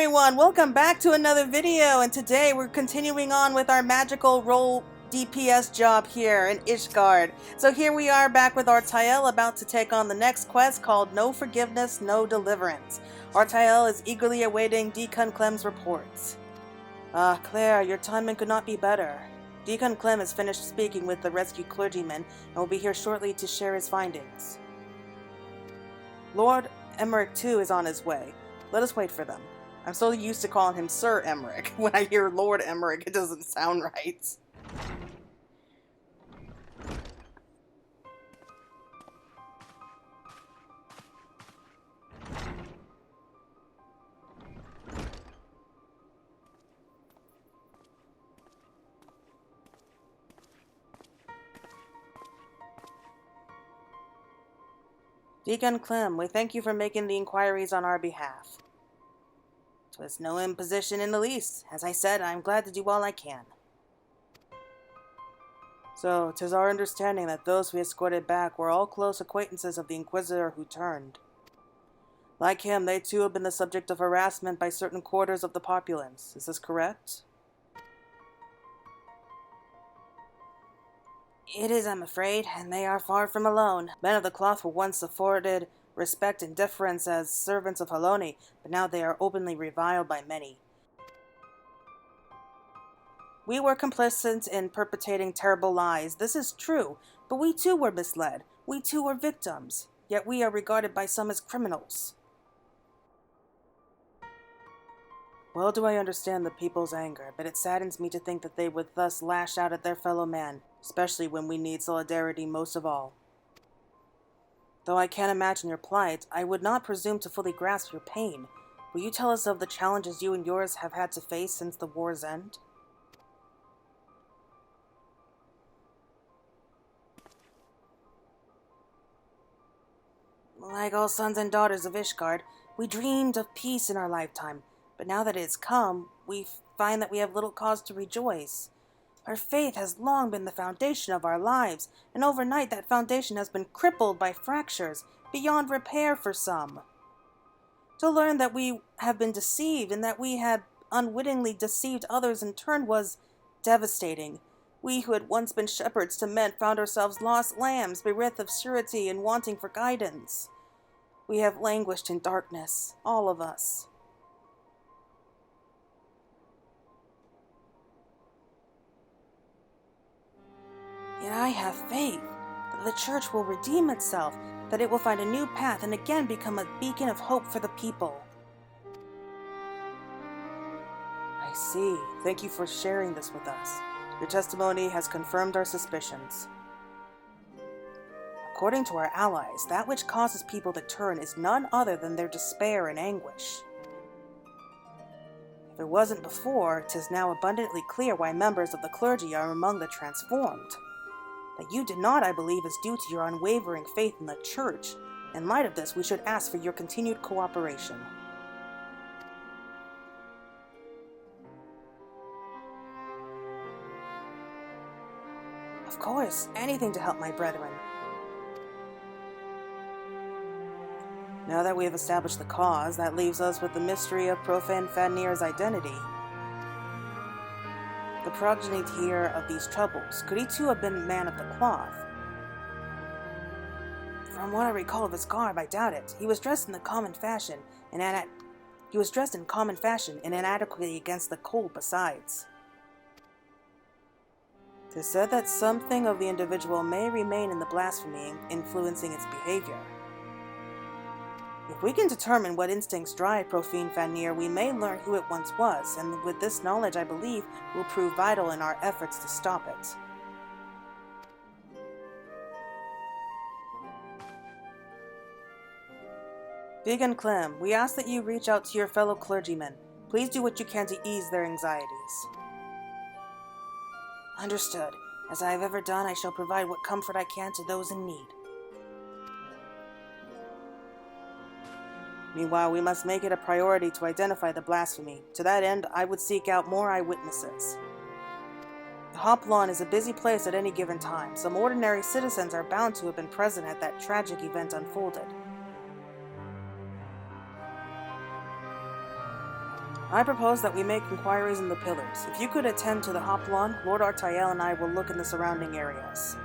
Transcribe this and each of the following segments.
everyone, welcome back to another video, and today we're continuing on with our magical role DPS job here in Ishgard. So here we are back with Artael, about to take on the next quest called No Forgiveness, No Deliverance. Artael is eagerly awaiting Deacon Clem's reports. Claire, your timing could not be better. Deacon Clem has finished speaking with the rescued clergyman and will be here shortly to share his findings. Lord Emmerich too is on his way. Let us wait for them. I'm so used to calling him Sir Emmerich. When I hear Lord Emmerich, it doesn't sound right. Deacon Clem, we thank you for making the inquiries on our behalf. 'Twas no imposition in the least. As I said, I am glad to do all I can. So, 'tis our understanding that those we escorted back were all close acquaintances of the Inquisitor who turned. Like him, they too have been the subject of harassment by certain quarters of the populace. Is this correct? It is, I'm afraid, and they are far from alone. Men of the cloth were once afforded respect and deference as servants of Haloni, but now they are openly reviled by many. We were complicit in perpetrating terrible lies. This is true, but we too were misled. We too were victims, yet we are regarded by some as criminals. Well do I understand the people's anger, but it saddens me to think that they would thus lash out at their fellow man, especially when we need solidarity most of all. Though I can't imagine your plight, I would not presume to fully grasp your pain. Will you tell us of the challenges you and yours have had to face since the war's end? Like all sons and daughters of Ishgard, we dreamed of peace in our lifetime, but now that it has come, we find that we have little cause to rejoice. Our faith has long been the foundation of our lives, and overnight that foundation has been crippled by fractures, beyond repair for some. To learn that we have been deceived, and that we had unwittingly deceived others in turn, was devastating. We who had once been shepherds to men found ourselves lost lambs, bereft of surety and wanting for guidance. We have languished in darkness, all of us. Yet I have faith that the church will redeem itself, that it will find a new path and again become a beacon of hope for the people. I see. Thank you for sharing this with us. Your testimony has confirmed our suspicions. According to our allies, that which causes people to turn is none other than their despair and anguish. If it wasn't before, 'tis now abundantly clear why members of the clergy are among the transformed. That you did not, I believe, is due to your unwavering faith in the Church. In light of this, we should ask for your continued cooperation. Of course, anything to help my brethren. Now that we have established the cause, that leaves us with the mystery of Profane Fadnir's identity. The progenitor of these troubles, could he too have been a man of the cloth? From what I recall of his garb, I doubt it. He was dressed in common fashion, and inadequately against the cold besides. 'Tis said that something of the individual may remain in the blasphemy, influencing its behavior. If we can determine what instincts drive Profane Fadnir, we may learn who it once was, and with this knowledge, I believe, will prove vital in our efforts to stop it. Deacon Clem, we ask that you reach out to your fellow clergymen. Please do what you can to ease their anxieties. Understood. As I have ever done, I shall provide what comfort I can to those in need. Meanwhile, we must make it a priority to identify the blasphemy. To that end, I would seek out more eyewitnesses. The Hoplon is a busy place at any given time. Some ordinary citizens are bound to have been present at that tragic event unfolded. I propose that we make inquiries in the pillars. If you could attend to the Hoplon, Lord Artael and I will look in the surrounding areas.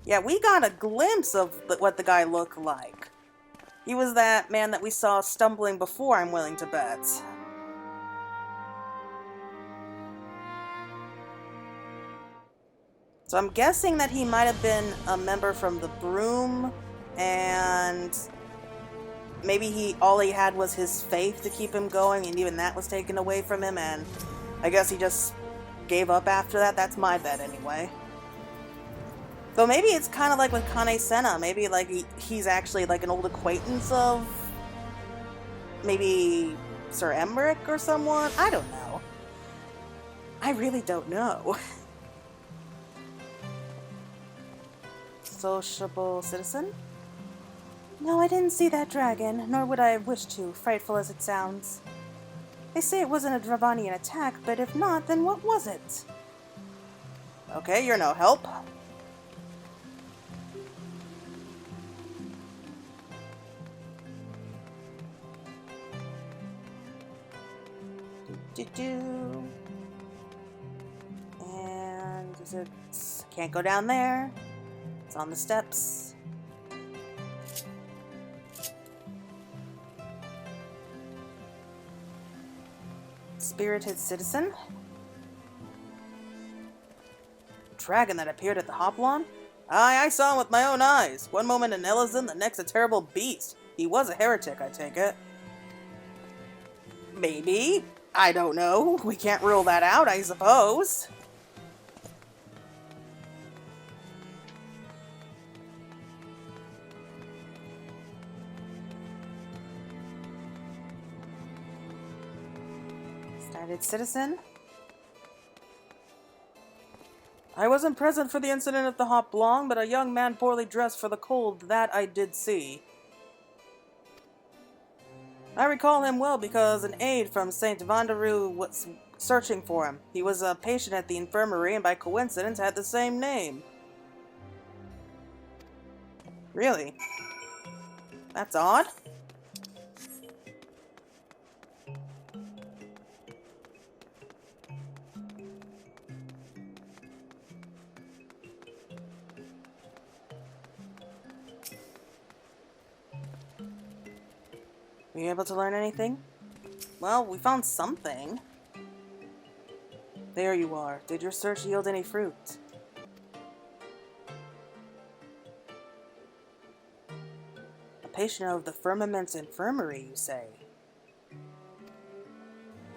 Yeah, we got a glimpse of what the guy looked like. He was that man that we saw stumbling before, I'm willing to bet. So I'm guessing that he might have been a member from the Broom, and maybe all he had was his faith to keep him going, and even that was taken away from him, and I guess he just gave up after that. That's my bet anyway. Though maybe it's kind of like with Kane Senna. Maybe like he's actually like an old acquaintance of maybe Sir Emmerich or someone. I don't know. I really don't know. Sociable citizen? No, I didn't see that dragon, nor would I have wished to, frightful as it sounds. They say it wasn't a Dravanian attack, but if not, then what was it? Okay, you're no help. And is it... Can't go down there. It's on the steps. Spirited citizen? Dragon that appeared at the Hoplon? Aye, I saw him with my own eyes. One moment an Ellison, the next a terrible beast. He was a heretic, I take it. Maybe. I don't know. We can't rule that out, I suppose. Started citizen. I wasn't present for the incident at the Hoplon, but a young man poorly dressed for the cold, that I did see. I recall him well because an aide from St. Vanderoo was searching for him. He was a patient at the infirmary and by coincidence had the same name. Really? That's odd. Were you able to learn anything? Well, we found something. There you are. Did your search yield any fruit? A patient of the Firmament's infirmary, you say?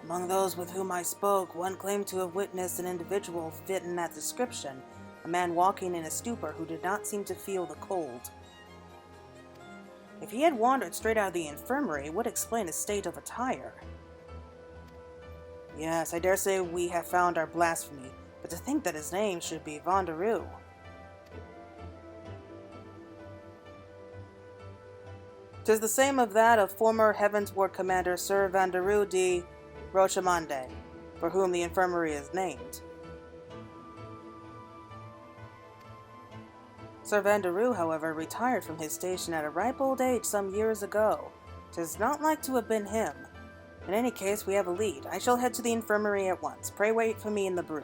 Among those with whom I spoke, one claimed to have witnessed an individual fit in that description, a man walking in a stupor who did not seem to feel the cold. If he had wandered straight out of the infirmary, it would explain his state of attire. Yes, I dare say we have found our Blasphemy, but to think that his name should be Vanderoo. 'Tis the same of that of former Heavensward Commander Sir Vanderoo de Rochamande, for whom the infirmary is named. Sir Vanderoo, however, retired from his station at a ripe old age some years ago. 'Tis not like to have been him. In any case, we have a lead. I shall head to the infirmary at once. Pray wait for me in the broom.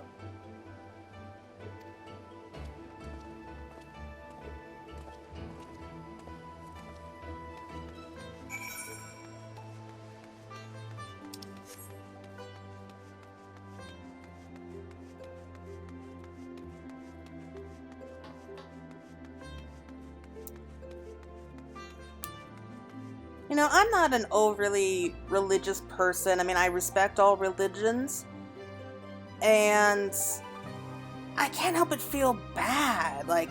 You know, I'm not an overly religious person. I mean, I respect all religions. And I can't help but feel bad. Like,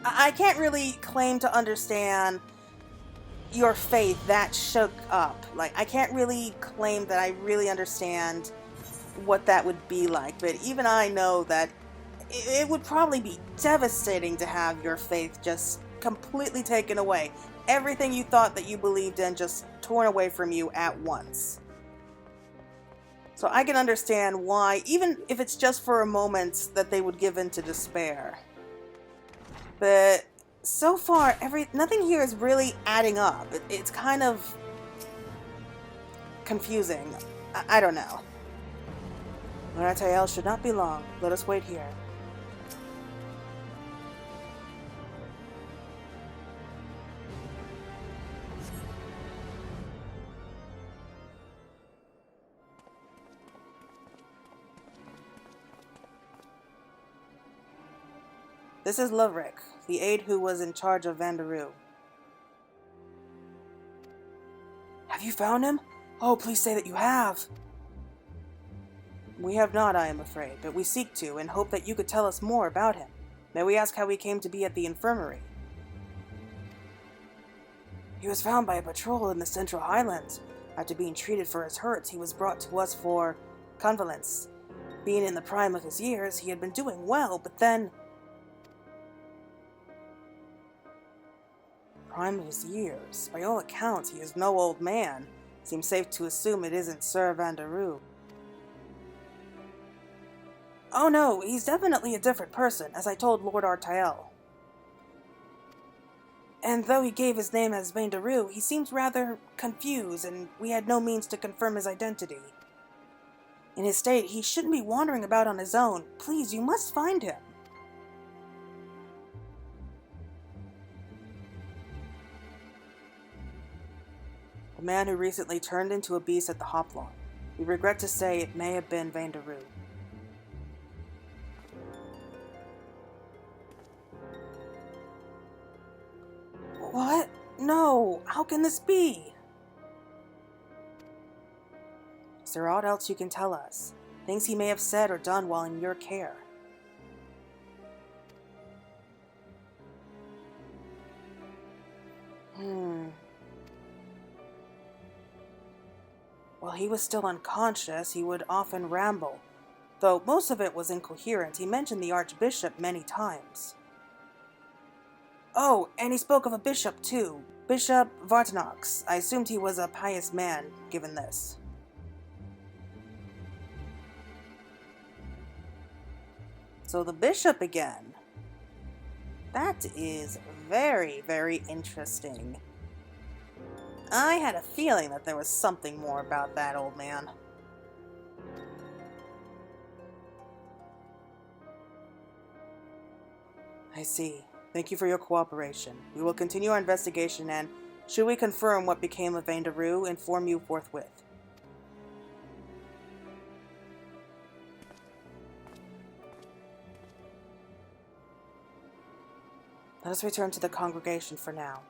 I can't really claim to understand your faith that shook up. Like, I can't really claim that I really understand what that would be like. But even I know that it would probably be devastating to have your faith just completely taken away. Everything you thought that you believed in just torn away from you at once. So I can understand why, even if it's just for a moment, that they would give in to despair. But So far, nothing here is really adding up. It's kind of confusing. I don't know. Lord Atael should not be long. Let us wait here. This is Lovric, the aide who was in charge of Vandaroo. Have you found him? Oh, please say that you have. We have not, I am afraid, but we seek to, and hope that you could tell us more about him. May we ask how he came to be at the infirmary? He was found by a patrol in the Central Highlands. After being treated for his hurts, he was brought to us for convalescence. Being in the prime of his years, he had been doing well, but then... Prime of his years? By all accounts, he is no old man. Seems safe to assume it isn't Sir Vandaroo. Oh no, he's definitely a different person, as I told Lord Artael. And though he gave his name as Vandaroo, he seems rather confused, and we had no means to confirm his identity. In his state, he shouldn't be wandering about on his own. Please, you must find him. The man who recently turned into a beast at the Hoplon. We regret to say it may have been Vandaroo. What? No! How can this be? Is there aught else you can tell us? Things he may have said or done while in your care? While he was still unconscious, he would often ramble. Though most of it was incoherent, he mentioned the Archbishop many times. Oh, and he spoke of a bishop too. Bishop Vartanox. I assumed he was a pious man, given this. So the bishop again. That is very, very interesting. I had a feeling that there was something more about that old man. I see. Thank you for your cooperation. We will continue our investigation and, should we confirm what became of Vandaroo, inform you forthwith. Let us return to the congregation for now.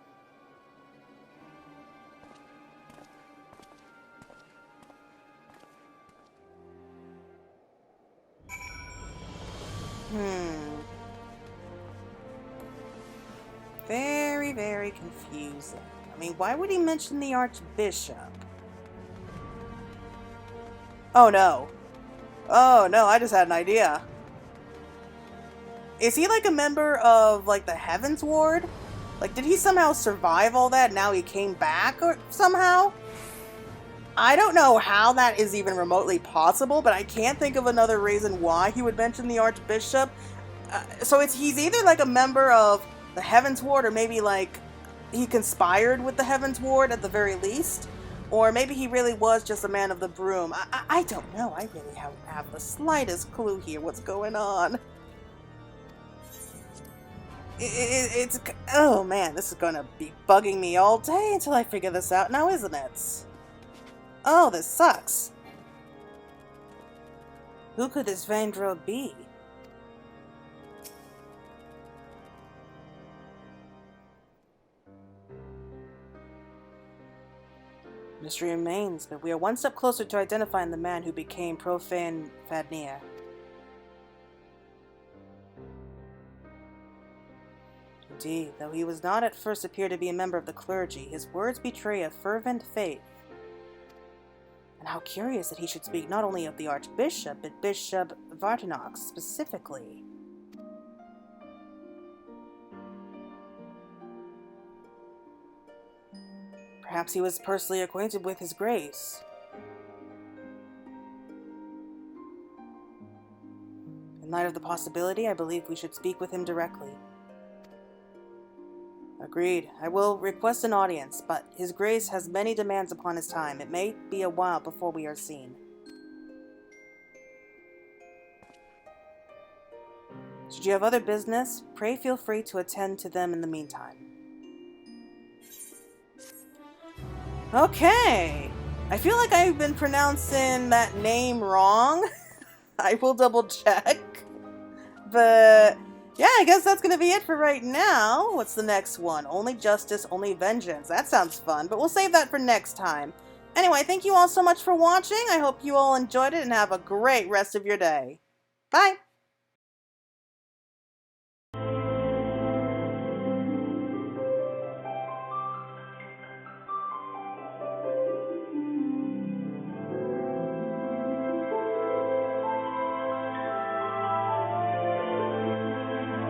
Very, very confusing. I mean, why would he mention the Archbishop? Oh no. Oh no, I just had an idea. Is he like a member of, like, the Heavens Ward? Like, did he somehow survive all that and now he came back or somehow? I don't know how that is even remotely possible, but I can't think of another reason why he would mention the Archbishop. So he's either like a member of the Heavens Ward, or maybe like he conspired with the Heavens Ward at the very least, or maybe he really was just a man of the broom. I don't know. I really don't have the slightest clue here what's going on. It's oh man, this is gonna be bugging me all day until I figure this out now, isn't it? Oh, this sucks. Who could this Vandro be? Mystery remains, but we are one step closer to identifying the man who became Profane Fadnir. Indeed, though he was not at first appear to be a member of the clergy, his words betray a fervent faith. And how curious that he should speak not only of the Archbishop, but Bishop Vartanox specifically. Perhaps he was personally acquainted with His Grace. In light of the possibility, I believe we should speak with him directly. Agreed. I will request an audience, but His Grace has many demands upon his time. It may be a while before we are seen. Should you have other business, pray feel free to attend to them in the meantime. Okay. I feel like I've been pronouncing that name wrong. I will double check. But yeah, I guess that's going to be it for right now. What's the next one? Only justice, only vengeance. That sounds fun, but we'll save that for next time. Anyway, thank you all so much for watching. I hope you all enjoyed it and have a great rest of your day. Bye!